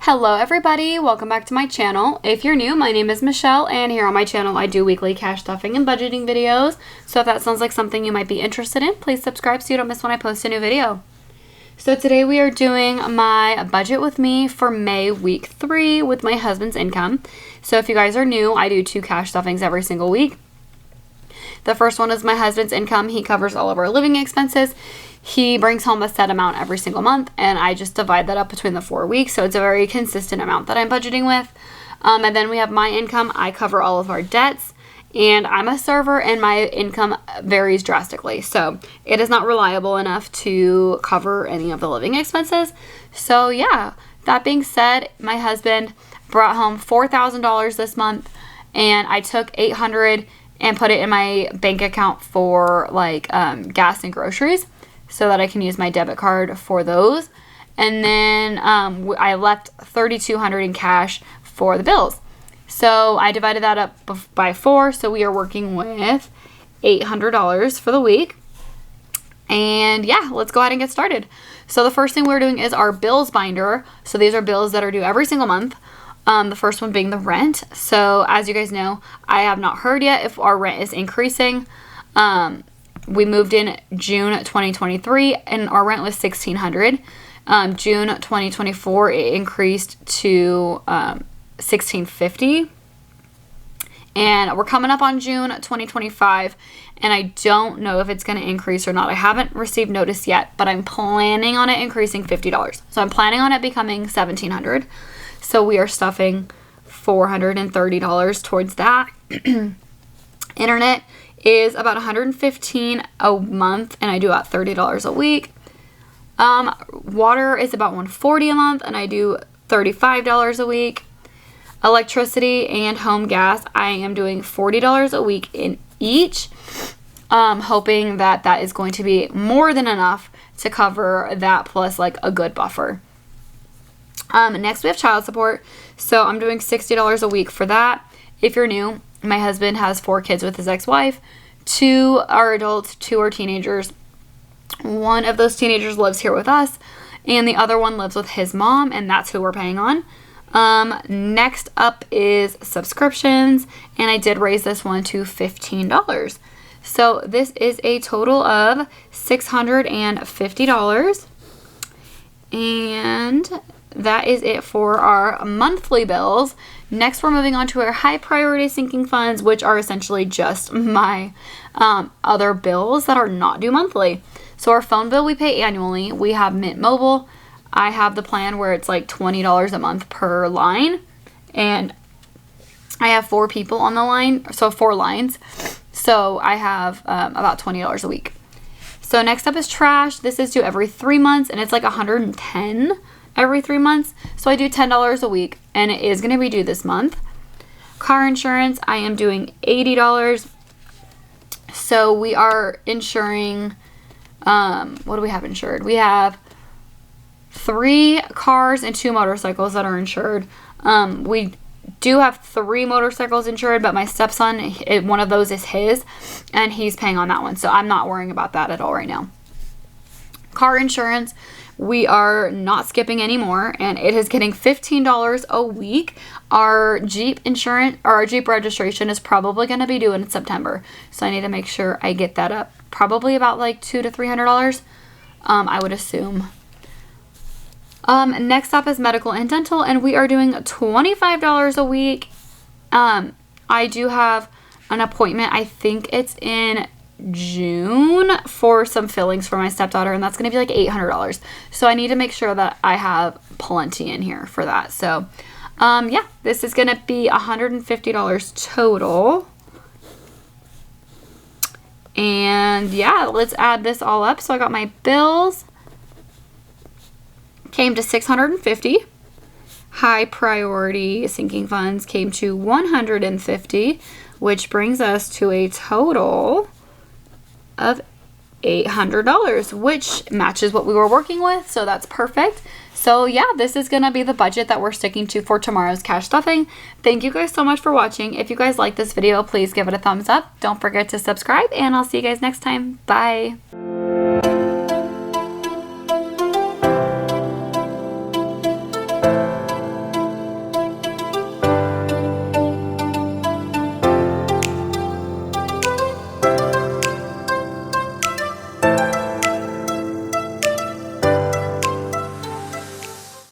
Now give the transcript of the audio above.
Hello everybody, welcome back to my channel. If you're new, my name is Michelle, and here on my channel I do weekly cash stuffing and budgeting videos. So if that sounds like something you might be interested in, please subscribe so you don't miss when I post a new video. So today we are doing my budget with me for May week 3 with my husband's income. So if you guys are new, I do 2 cash stuffings every single week. The first one is my husband's income. He covers all of our living expenses. He brings home a set amount every single month, and I just divide that up between the 4 weeks, so it's a very consistent amount that I'm budgeting with. And then we have my income. I cover all of our debts, and I'm a server, and my income varies drastically, so it is not reliable enough to cover any of the living expenses. So yeah, that being said, my husband brought home $4,000 this month, and I took $800 and put it in my bank account for like gas and groceries, so that I can use my debit card for those. And then I left $3,200 in cash for the bills. So I divided that up by 4, so we are working with $800 for the week. And yeah, let's go ahead and get started. So the first thing we're doing is our bills binder. So these are bills that are due every single month. The first one being the rent. So as you guys know, I have not heard yet if our rent is increasing. We moved in June 2023 and our rent was $1,600. June 2024 it increased to $1,650. And we're coming up on June 2025, and I don't know if it's going to increase or not. I haven't received notice yet, but I'm planning on it increasing $50. So I'm planning on it becoming $1,700. So we are stuffing $430 towards that. Internet is about $115 a month, and I do about $30 a week. Water is about $140 a month, and I do $35 a week. Electricity and home gas, I am doing $40 a week in each, hoping that that is going to be more than enough to cover that plus like a good buffer. Next we have child support, so I'm doing $60 a week for that. If you're new, my husband has 4 kids with his ex-wife. 2 are adults, 2 are teenagers. One of those teenagers lives here with us, and the other one lives with his mom, and that's who we're paying on. Next up is subscriptions, and I did raise this one to $15. So this is a total of $650. And that is it for our monthly bills. Next, we're moving on to our high priority sinking funds, which are essentially just my other bills that are not due monthly. So our phone bill we pay annually. We have Mint Mobile. I have the plan where it's like $20 a month per line, and I have 4 people on the line, so 4 lines. So I have about $20 a week. So next up is trash. This is due every 3 months, and it's like $110 every 3 months. So I do $10 a week, and it is going to be due this month. Car insurance, I am doing $80. So we are insuring, what do we have insured? We have 3 cars and 2 motorcycles that are insured. We do have 3 motorcycles insured, but my stepson, one of those is his, and he's paying on that one. So I'm not worrying about that at all right now. Car insurance, we are not skipping anymore, and it is getting $15 a week. Our Jeep insurance, or our Jeep registration is probably going to be due in September, so I need to make sure I get that up. Probably about like $200 to $300, I would assume. Next up is medical and dental, and we are doing $25 a week. I do have an appointment, I think it's in June, for some fillings for my stepdaughter, and that's going to be like $800. So I need to make sure that I have plenty in here for that. So yeah, this is going to be $150 total. And yeah, let's add this all up. So I got my bills, came to $650. High priority sinking funds came to $150, which brings us to a total of $800, which matches what we were working with, so that's perfect. So yeah, this is gonna be the budget that we're sticking to for tomorrow's cash stuffing. Thank you guys so much for watching. If you guys like this video, please give it a thumbs up. Don't forget to subscribe, and I'll see you guys next time. Bye.